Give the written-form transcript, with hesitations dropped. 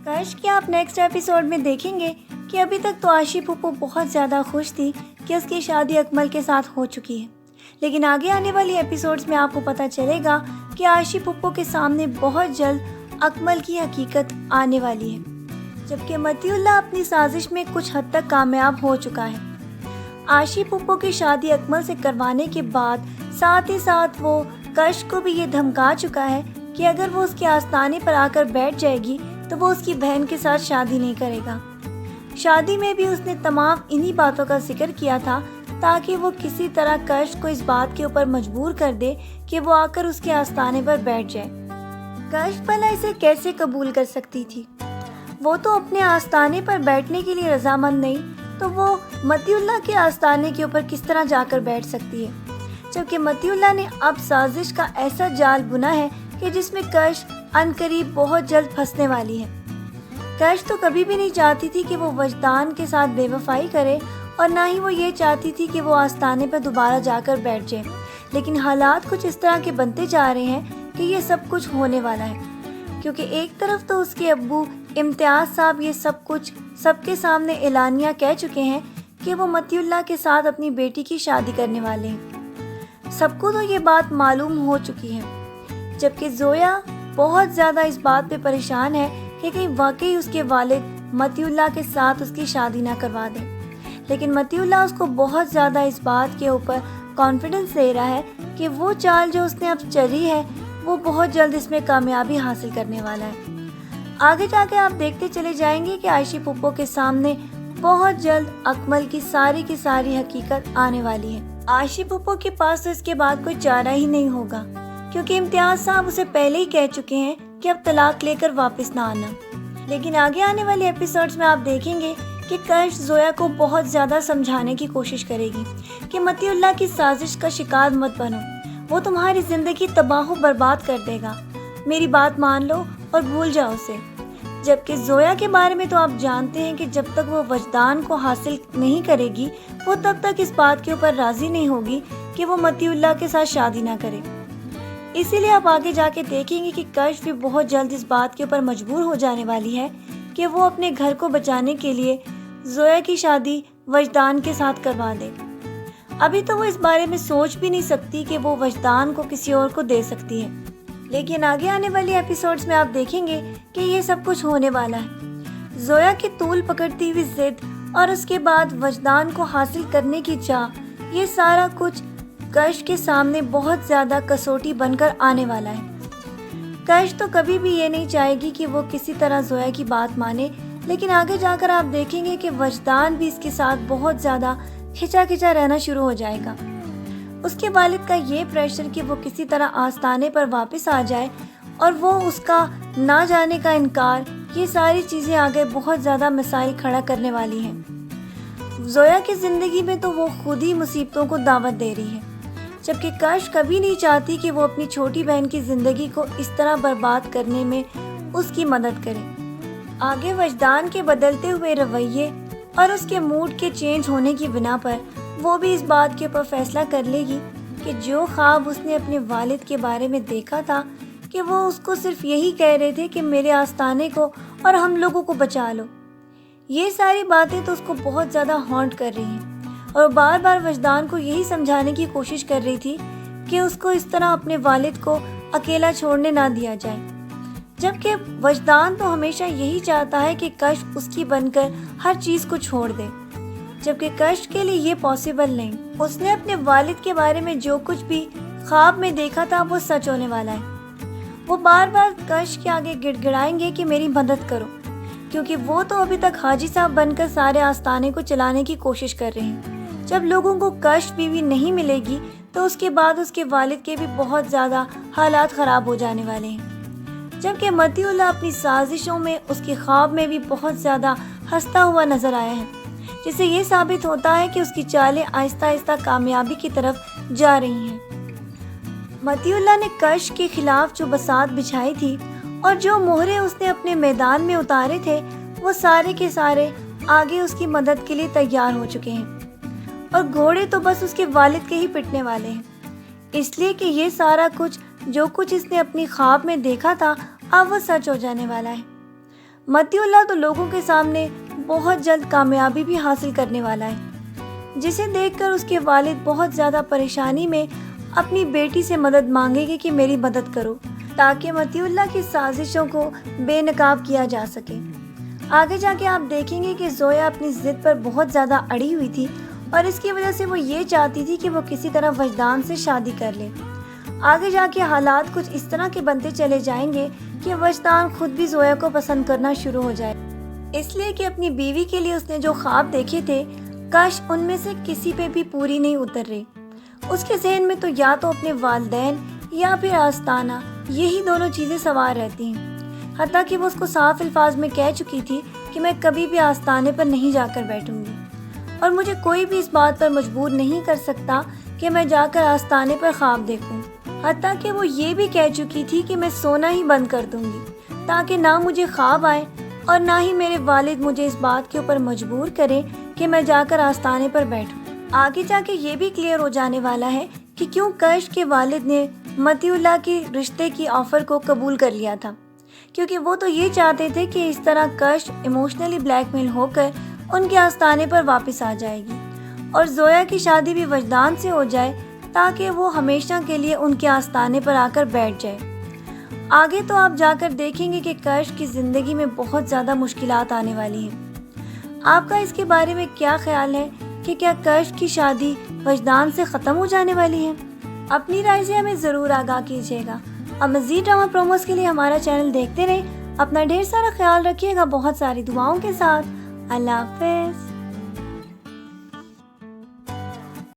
کش کہ آپ نیکسٹ ایپیسوڈ میں دیکھیں گے کہ ابھی تک تو عائشی پھپھو بہت زیادہ خوش تھی کہ اس کی شادی اکمل کے ساتھ ہو چکی ہے، لیکن آگے آنے والی ایپیسوڈز میں آپ کو پتہ چلے گا کہ عائشی پھپھو کے سامنے بہت جلد اکمل کی حقیقت آنے والی ہے، جبکہ متی اللہ اپنی سازش میں کچھ حد تک کامیاب ہو چکا ہے۔ عائشی پھپھو کی شادی اکمل سے کروانے کے بعد ساتھ ہی ساتھ وہ کش کو بھی یہ دھمکا چکا ہے کہ اگر وہ اس کے آستانے پر آ کر بیٹھ جائے گی تو وہ اس کی بہن کے ساتھ شادی نہیں کرے گا۔ شادی میں بھی اس نے تمام انہی باتوں کا ذکر کیا تھا تاکہ وہ کسی طرح کش کو اس بات کے اوپر مجبور کر دے کہ وہ آ کر اس کے آستانے پر بیٹھ جائے۔ کش بھلا اسے کیسے قبول کر سکتی تھی؟ وہ تو اپنے آستانے پر بیٹھنے کے لیے رضامند نہیں، تو وہ متی اللہ کے آستانے کے اوپر کس طرح جا کر بیٹھ سکتی ہے؟ جبکہ متی اللہ نے اب سازش کا ایسا جال بنا ہے کہ جس میں کش عنقریب بہت جلد پھنسنے والی ہے۔ کش تو کبھی بھی نہیں چاہتی تھی کہ وہ وجدان کے ساتھ بے وفائی کرے، اور نہ ہی وہ یہ چاہتی تھی کہ وہ آستانے پر دوبارہ جا کر بیٹھ جائے، لیکن حالات کچھ اس طرح کے بنتے جا رہے ہیں کہ یہ سب کچھ ہونے والا ہے، کیونکہ ایک طرف تو اس کے ابو امتیاز صاحب یہ سب کچھ سب کے سامنے اعلانیہ کہہ چکے ہیں کہ وہ متی اللہ کے ساتھ اپنی بیٹی کی شادی کرنے والے ہیں۔ سب کو تو یہ بات معلوم ہو چکی ہے، جبکہ زویا بہت زیادہ اس بات پہ پریشان ہے کہ کہیں واقعی اس کے والد متی اللہ کے ساتھ اس کی شادی نہ کروا دیں، لیکن متی اللہ اس کو بہت زیادہ اس بات کے اوپر کانفیڈنس دے رہا ہے کہ وہ چال جو اس نے اب چلی ہے وہ بہت جلد اس میں کامیابی حاصل کرنے والا ہے۔ آگے جا کے آپ دیکھتے چلے جائیں گے کہ عائشی پھپھو کے سامنے بہت جلد اکمل کی ساری حقیقت آنے والی ہے۔ عائشی پھپھو کے پاس تو اس کے بعد کوئی چارہ ہی نہیں ہوگا، کیونکہ امتیاز صاحب اسے پہلے ہی کہہ چکے ہیں کہ اب طلاق لے کر واپس نہ آنا۔ لیکن آگے آنے والے ایپیسوڈز میں آپ دیکھیں گے کہ کش زویا کو بہت زیادہ سمجھانے کی کوشش کرے گی کہ متی اللہ کی سازش کا شکار مت بنو، وہ تمہاری زندگی تباہ و برباد کر دے گا، میری بات مان لو اور بھول جاؤ اسے۔ جبکہ زویا کے بارے میں تو آپ جانتے ہیں کہ جب تک وہ وجدان کو حاصل نہیں کرے گی وہ تب تک اس بات کے اوپر راضی نہیں ہوگی کہ وہ متی اللہ کے ساتھ شادی نہ کرے۔ اسی لیے آپ آگے جا کے دیکھیں گے کہ کش بھی بہت جلد اس بات کے اوپر مجبور ہو جانے والی ہے کہ وہ اپنے گھر کو بچانے کے لیے زویا کی شادی وجدان کے ساتھ کروا دے۔ ابھی تو وہ اس بارے میں سوچ بھی نہیں سکتی کہ وہ وجدان کو کسی اور کو دے سکتی ہے، لیکن آگے آنے والی ایپیسوڈز میں آپ دیکھیں گے کہ یہ سب کچھ ہونے والا ہے۔ زویا کی طول پکڑتی ہوئی ضد اور اس کے بعد وجدان کو حاصل کرنے کی چاہ، یہ سارا کچھ کش کے سامنے بہت زیادہ کسوٹی بن کر آنے والا ہے۔ کش تو کبھی بھی یہ نہیں چاہے گی کہ وہ کسی طرح زویا کی بات مانے، لیکن آگے جا کر آپ دیکھیں گے کہ وجدان بھی اس کے ساتھ بہت زیادہ کھچا رہنا شروع ہو جائے گا۔ اس کے والد کا یہ پریشر کہ وہ کسی طرح آستانے پر واپس آ جائے اور وہ اس کا نہ جانے کا انکار، یہ ساری چیزیں آگے بہت زیادہ مسائل کھڑا کرنے والی ہیں۔ زویا کی زندگی میں تو وہ خود ہی مصیبتوں کو دعوت دے رہی ہے، جبکہ کش کبھی نہیں چاہتی کہ وہ اپنی چھوٹی بہن کی زندگی کو اس طرح برباد کرنے میں اس کی مدد کرے۔ آگے وجدان کے بدلتے ہوئے رویے اور اس کے موڈ کے چینج ہونے کی بنا پر وہ بھی اس بات کے اوپر فیصلہ کر لے گی کہ جو خواب اس نے اپنے والد کے بارے میں دیکھا تھا کہ وہ اس کو صرف یہی کہہ رہے تھے کہ میرے آستانے کو اور ہم لوگوں کو بچا لو، یہ ساری باتیں تو اس کو بہت زیادہ ہانٹ کر رہی ہیں، اور بار بار وجدان کو یہی سمجھانے کی کوشش کر رہی تھی کہ اس کو اس طرح اپنے والد کو اکیلا چھوڑنے نہ دیا جائے، جبکہ وجدان تو ہمیشہ یہی چاہتا ہے کہ کش اس کی بن کر ہر چیز کو چھوڑ دے، جبکہ کش کے لیے یہ پاسبل نہیں۔ اس نے اپنے والد کے بارے میں جو کچھ بھی خواب میں دیکھا تھا وہ سچ ہونے والا ہے۔ وہ بار بار کش کے آگے گڑ گڑائیں گے کہ میری مدد کرو، کیونکہ وہ تو ابھی تک حاجی صاحب بن کر سارے آستانے کو چلانے کی کوشش کر رہے ہیں۔ جب لوگوں کو کش بیوی نہیں ملے گی تو اس کے بعد اس کے والد کے بھی بہت زیادہ حالات خراب ہو جانے والے ہیں، جبکہ متی اللہ اپنی سازشوں میں اس کے خواب میں بھی بہت زیادہ ہنستا ہوا نظر آیا ہے، جس سے یہ ثابت ہوتا ہے کہ اس کی چالیں آہستہ آہستہ کامیابی کی طرف جا رہی ہیں۔ متی اللہ نے کش کے خلاف جو بساط بچھائی تھی اور جو مہرے اس نے اپنے میدان میں اتارے تھے وہ سارے کے سارے آگے اس کی مدد کے لیے تیار ہو چکے ہیں، اور گھوڑے تو بس اس کے والد کے ہی پٹنے والے ہیں، اس لیے کہ یہ سارا کچھ جو کچھ اس نے اپنی خواب میں دیکھا تھا اب وہ سچ ہو جانے والا ہے۔ متی اللہ تو لوگوں کے سامنے بہت جلد کامیابی بھی حاصل کرنے والا ہے، جسے دیکھ کر اس کے والد بہت زیادہ پریشانی میں اپنی بیٹی سے مدد مانگے گی کہ میری مدد کرو تاکہ متی اللہ کی سازشوں کو بے نقاب کیا جا سکے۔ آگے جا کے آپ دیکھیں گے کہ زویا اپنی ضد پر بہت زیادہ اڑی ہوئی تھی اور اس کی وجہ سے وہ یہ چاہتی تھی کہ وہ کسی طرح وجدان سے شادی کر لے۔ آگے جا کے حالات کچھ اس طرح کے بنتے چلے جائیں گے کہ وجدان خود بھی زویا کو پسند کرنا شروع ہو جائے، اس لیے کہ اپنی بیوی کے لیے اس نے جو خواب دیکھے تھے کاش ان میں سے کسی پہ بھی پوری نہیں اتر رہی۔ اس کے ذہن میں تو یا تو اپنے والدین یا پھر آستانہ، یہی دونوں چیزیں سوار رہتی ہیں، حتیٰ کہ وہ اس کو صاف الفاظ میں کہہ چکی تھی کہ میں کبھی بھی آستانے پر نہیں جا کر بیٹھوں گی اور مجھے کوئی بھی اس بات پر مجبور نہیں کر سکتا کہ میں جا کر آستانے پر خواب دیکھوں، حتیٰ کہ وہ یہ بھی کہہ چکی تھی کہ میں سونا ہی بند کر دوں گی تاکہ نہ مجھے خواب آئے اور نہ ہی میرے والد مجھے اس بات کے اوپر مجبور کریں کہ میں جا کر آستانے پر بیٹھوں۔ آگے جا کے یہ بھی کلیئر ہو جانے والا ہے کہ کیوں کش کے والد نے متی اللہ کی رشتے کی آفر کو قبول کر لیا تھا، کیونکہ وہ تو یہ چاہتے تھے کہ اس طرح کش ایموشنلی بلیک میل ہو کر ان کے آستانے پر واپس آ جائے گی اور زویا کی شادی بھی وجدان سے ہو جائے تاکہ وہ ہمیشہ کے لیے ان کے آستانے پر آ کر بیٹھ جائے۔ آگے تو آپ جا کر دیکھیں گے کہ کش کی زندگی میں بہت زیادہ مشکلات آنے والی ہیں۔ آپ کا اس کے بارے میں کیا خیال ہے کہ کیا کش کی شادی وجدان سے ختم ہو جانے والی ہے؟ اپنی رائے سے ہمیں ضرور آگاہ کیجیے گا۔ اب مزید ڈرامہ پروموز کے لیے ہمارا چینل دیکھتے رہیں۔ اپنا ڈھیر سارا خیال رکھیے گا بہت ساری دعاؤں کے ساتھ۔ اللہ حافظ۔